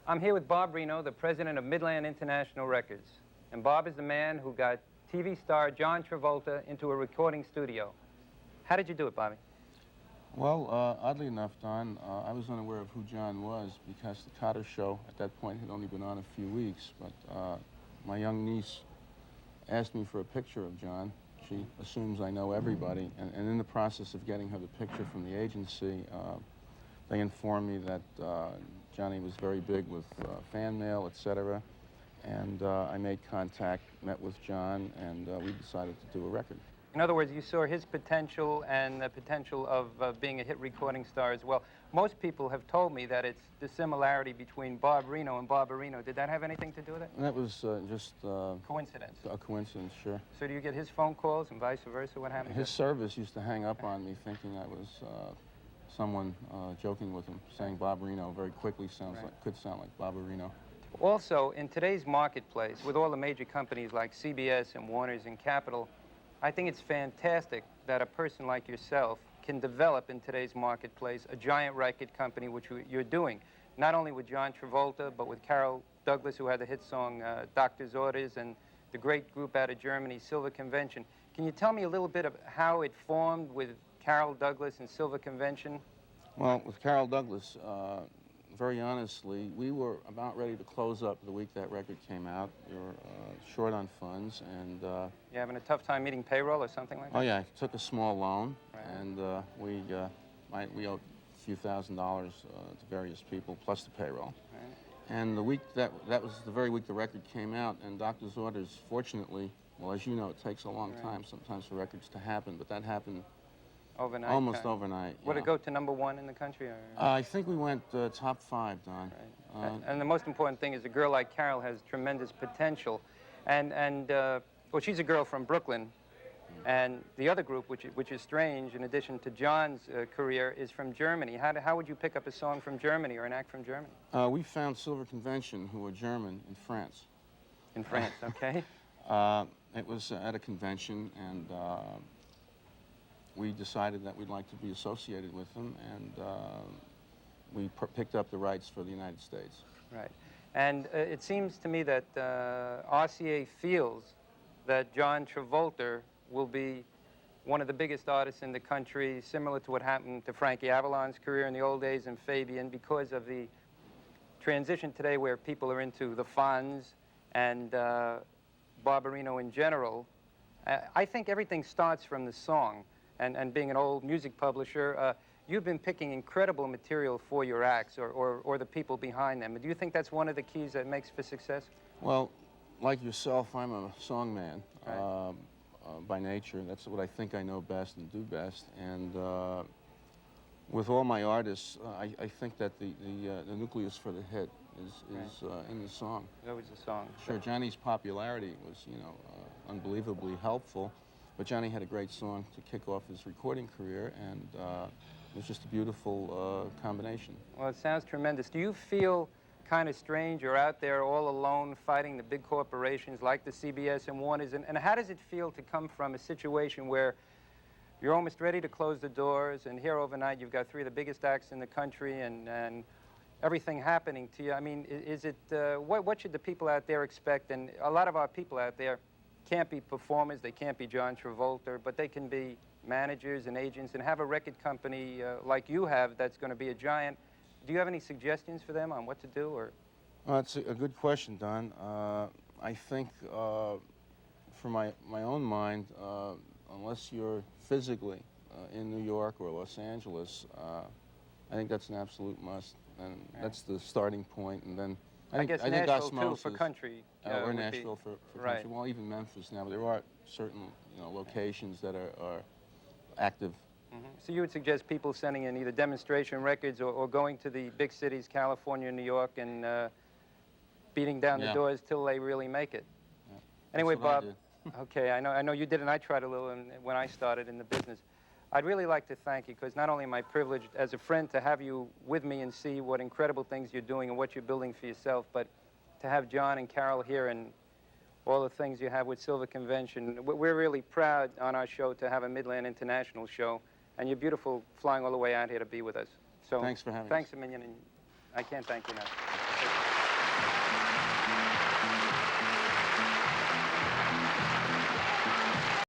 I'm here with Bob Reno, the president of Midland International Records. And Bob is the man who got TV star John Travolta into a recording studio. How did you do it, Bobby? Well, oddly enough, Don, I was unaware of who John was because the Cotter show at that point had only been on a few weeks. But my young niece asked me for a picture of John. She assumes I know everybody. And in the process of getting her the picture from the agency, they informed me that Johnny was very big with fan mail, etc. And I made contact, met with John, and we decided to do a record. In other words, you saw his potential and the potential of being a hit recording star as well. Most people have told me that it's the similarity between Bob Reno and Bob Reno. Did that have anything to do with it? That was just... coincidence. A coincidence, sure. So do you get his phone calls and vice versa? What happened? His service used to hang up on me thinking I was someone joking with him, saying Bob Reno very quickly could sound like Bob Reno. Also, in today's marketplace, with all the major companies like CBS and Warner's and Capitol, I think it's fantastic that a person like yourself can develop in today's marketplace a giant record company, which you're doing, not only with John Travolta, but with Carol Douglas, who had the hit song Doctor's Orders, and the great group out of Germany, Silver Convention. Can you tell me a little bit of how it formed with Carol Douglas and Silver Convention? Well, with Carol Douglas, very honestly, we were about ready to close up the week that record came out. We were short on funds, and... You having a tough time meeting payroll or something like that? Oh, yeah. I took a small loan, right. And we owed a few $1,000s to various people, plus the payroll. Right. And the week that was the very week the record came out, and Doctor's Orders, fortunately, well, as you know, it takes a long time sometimes for records to happen, but that happened overnight. Almost overnight. Would it go to #1 in the country? Or? I think we went top 5, Don. Right. And the most important thing is a girl like Carol has tremendous potential. And well, she's a girl from Brooklyn. And the other group, which is strange, in addition to John's career, is from Germany. How would you pick up a song from Germany or an act from Germany? We found Silver Convention, who were German, in France. In France, okay. It was at a convention, and we decided that we'd like to be associated with them, and we picked up the rights for the United States. Right. And it seems to me that RCA feels that John Travolta will be one of the biggest artists in the country, similar to what happened to Frankie Avalon's career in the old days and Fabian, because of the transition today where people are into the Fonz and Barbarino in general. I think everything starts from the song. And being an old music publisher, you've been picking incredible material for your acts or the people behind them. Do you think that's one of the keys that makes for success? Well, like yourself, I'm a song man right. By nature. That's what I think I know best and do best. And with all my artists, I think that the nucleus for the hit is right. In the song. It's always the song. Sure, Johnny's popularity was, unbelievably helpful. But Johnny had a great song to kick off his recording career, and it was just a beautiful combination. Well, it sounds tremendous. Do you feel kind of strange? You're out there all alone fighting the big corporations like the CBS and Warner's, and how does it feel to come from a situation where you're almost ready to close the doors, and here overnight you've got 3 of the biggest acts in the country, and everything happening to you? I mean, is it, what should the people out there expect? And a lot of our people out there can't be performers, they can't be John Travolta, but they can be managers and agents and have a record company like you have that's going to be a giant. Do you have any suggestions for them on what to do? Or? That's a good question, Don. I think for my own mind, unless you're physically in New York or Los Angeles, I think that's an absolute must, and right. that's the starting point, and then I guess Nashville, too, for country. Or Nashville for right. country. Well, even Memphis now. But there are certain locations that are active. Mm-hmm. So you would suggest people sending in either demonstration records or going to the big cities, California, New York, and beating down the doors till they really make it. Yeah. Anyway, Bob, okay, I know you did, and I tried a little when I started in the business. I'd really like to thank you, because not only am I privileged as a friend to have you with me and see what incredible things you're doing and what you're building for yourself, but to have John and Carol here and all the things you have with Silver Convention. We're really proud on our show to have a Midland International show, and you're beautiful flying all the way out here to be with us. So thanks for having us. Thanks a million, and I can't thank you enough.